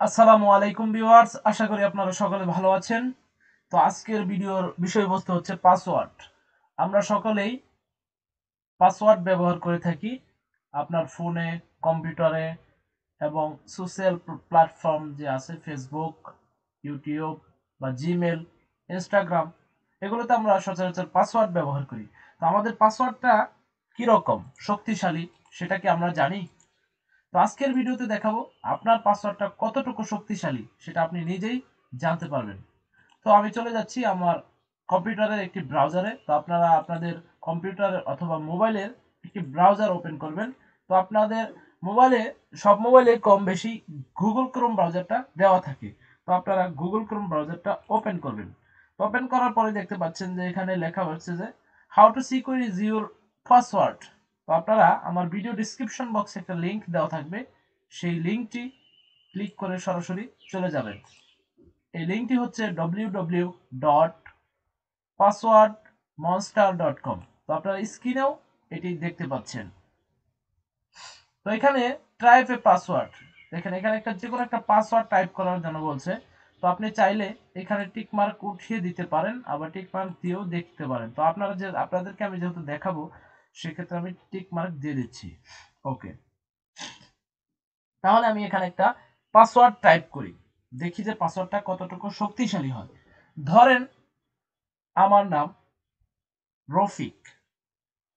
আসসালামু আলাইকুম ভিউয়ার্স, আশা করি আপনারা সকলে ভালো আছেন। তো আজকের ভিডিওর বিষয়বস্তু হচ্ছে পাসওয়ার্ড। আমরা সকলেই পাসওয়ার্ড ব্যবহার করে থাকি আপনার ফোনে, কম্পিউটারে এবং সোশ্যাল প্ল্যাটফর্ম যে আছে ফেসবুক, ইউটিউব বা জিমেল, ইনস্টাগ্রাম, এগুলোতে আমরা সচরাচর পাসওয়ার্ড ব্যবহার করি। তো আমাদের পাসওয়ার্ডটা কিরকম শক্তিশালী সেটা কি আমরা জানি? তো আজকের ভিডিওতে দেখাবো আপনার পাসওয়ার্ডটা কতটুকু শক্তিশালী সেটা আপনি নিজেই জানতে পারবেন। তো আমি চলে যাচ্ছি আমার কম্পিউটারের একটি ব্রাউজারে। তো আপনারা আপনাদের কম্পিউটারের অথবা মোবাইলের একটি ব্রাউজার ওপেন করবেন। তো আপনাদের মোবাইলে, সব মোবাইলে কম বেশি গুগল ক্রোম ব্রাউজারটা দেওয়া থাকে। তো আপনারা গুগল ক্রোম ব্রাউজারটা ওপেন করবেন। তো ওপেন করার পরে দেখতে পাচ্ছেন যে এখানে লেখা হচ্ছে যে how to secure is your password. তো আপনারা আমার ভিডিও ডিসক্রিপশন বক্সে একটা লিংক দেওয়া থাকবে, সেই লিংকটি ক্লিক করে সরাসরি চলে যাবেন। এই লিংকটি হচ্ছে www.passwordmonster.com। তো আপনারা স্ক্রিনেও এটি দেখতে পাচ্ছেন। তো এখানে টাইপ এ পাসওয়ার্ড, দেখেন এখানে একটা যে কোনো একটা পাসওয়ার্ড টাইপ করার জন্য বলছে। তো আপনি চাইলে এখানে টিক মার্ক উঠিয়ে দিতে পারেন, আবার টিক মার্ক দিয়েও দেখতে পারেন। তো আপনাদেরকে আমি যেহেতু দেখাবো, সেক্ষেত্রে আমি টিক মার্ক দিয়ে দিচ্ছি। ওকে, তাহলে আমি এখানে একটা পাসওয়ার্ড টাইপ করি, দেখি যে পাসওয়ার্ডটা কতটুকু শক্তিশালী হয়। ধরেন আমার নাম রফিক।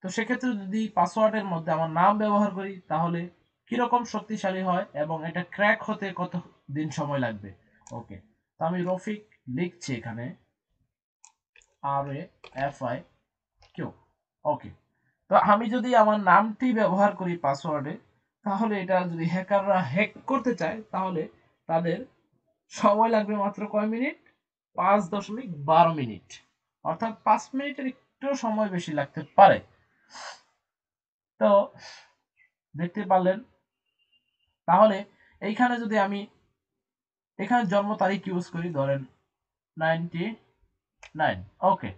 তো সেক্ষেত্রে যদি পাসওয়ার্ডের মধ্যে আমার নাম ব্যবহার করি তাহলে কিরকম শক্তিশালী হয় এবং এটা ক্র্যাক হতে কত দিন সময় লাগবে। ওকে, তো আমি রফিক লিখছি এখানে, RAFIQ। ওকে, তো আমি যদি আমার নামটি ব্যবহার করি পাসওয়ার্ডে, তাহলে এটা যদি হ্যাকাররা হ্যাক করতে চায় তাহলে তাদের সময় লাগবে মাত্র কয় মিনিট? 5.12 মিনিট, অর্থাৎ 5 মিনিটের একটু সময় বেশি লাগতে পারে। তো দেখতে পারলেন। তাহলে এইখানে যদি আমি এখানে জন্ম তারিখ ইউজ করি, ধরেন 99। ওকে,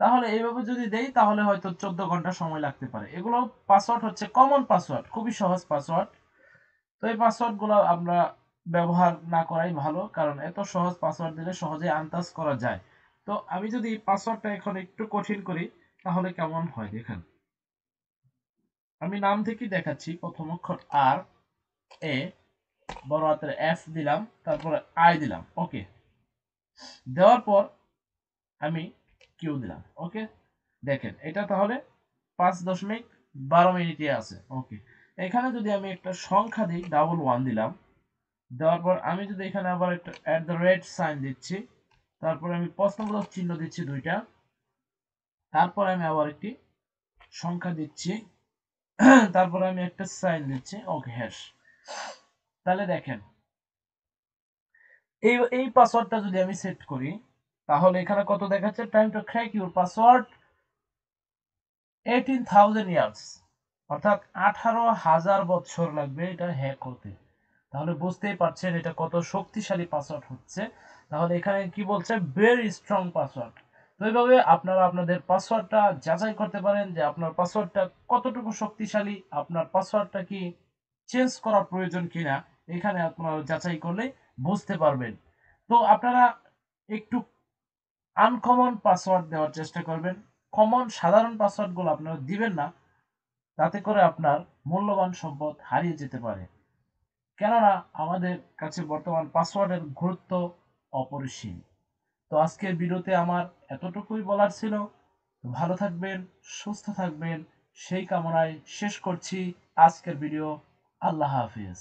তাহলে এইভাবে যদি দেই তাহলে হয়তো 14 ঘন্টা সময় লাগতে পারে। এগুলো পাসওয়ার্ড হচ্ছে কমন পাসওয়ার্ড, খুবই সহজ পাসওয়ার্ড। তো এই পাসওয়ার্ড গুলো আমরা ব্যবহার না করাই ভালো, কারণ এত সহজ পাসওয়ার্ড দিলে সহজে আন্দাজ করা যায়। তো আমি যদি পাসওয়ার্ডটা এখন একটু কঠিন করি তাহলে কেমন হয় দেখেন। আমি নাম থেকে দেখাচ্ছি, প্রথম অক্ষর আর, এ, বড় হাতের এফ দিলাম, তারপরে আই দিলাম। ওকে, দেওয়ার পর আমি কিউ দিলাম। ওকে, দেখেন এটা তাহলে 5.12 মিনিটে আছে। ওকে, এখানে যদি আমি একটা সংখ্যা দিই, 11 দিলাম, দেওয়ার পর আমি যদি এখানে আবার একটা @সাইন দিচ্ছি, তারপরে আমি প্রশ্নবোধক চিহ্ন দিচ্ছি দুইটা, তারপরে আমি আবার একটি সংখ্যা দিচ্ছি, তারপরে আমি একটা সাইন দিচ্ছি। ওকে, হ্যাশ। তাহলে দেখেন এই পাসওয়ার্ডটা যদি আমি সেট করি তাহলে এখানে কত দেখাচ্ছে? Time to crack your password 18,000 years, অর্থাৎ 18,000 বছর লাগবে এটা হ্যাক করতে। তাহলে বুঝতেই পারছেন এটা কত শক্তিশালী পাসওয়ার্ড হচ্ছে। তাহলে এখানে কি বলছে? Very strong password. তো এইভাবে আপনারা আপনাদের পাসওয়ার্ডটা যাচাই করতে পারেন যে আপনার পাসওয়ার্ডটা কতটুকু শক্তিশালী, আপনার পাসওয়ার্ডটা কি চেঞ্জ করা প্রয়োজন কিনা, এখানে আপনারা যাচাই করলে বুঝতে পারবেন। তো আপনারা একটু আনকমন পাসওয়ার্ড দেওয়ার চেষ্টা করবেন, কমন সাধারণ পাসওয়ার্ডগুলো আপনারা দিবেন না, তাতে করে আপনার মূল্যবান সম্পদ হারিয়ে যেতে পারে। কেননা আমাদের কাছে বর্তমান পাসওয়ার্ডের গুরুত্ব অপরিসীম। তো আজকের ভিডিওতে আমার এতটুকুই বলার ছিল। ভালো থাকবেন, সুস্থ থাকবেন, সেই কামনায় শেষ করছি আজকের ভিডিও। আল্লাহ হাফিজ।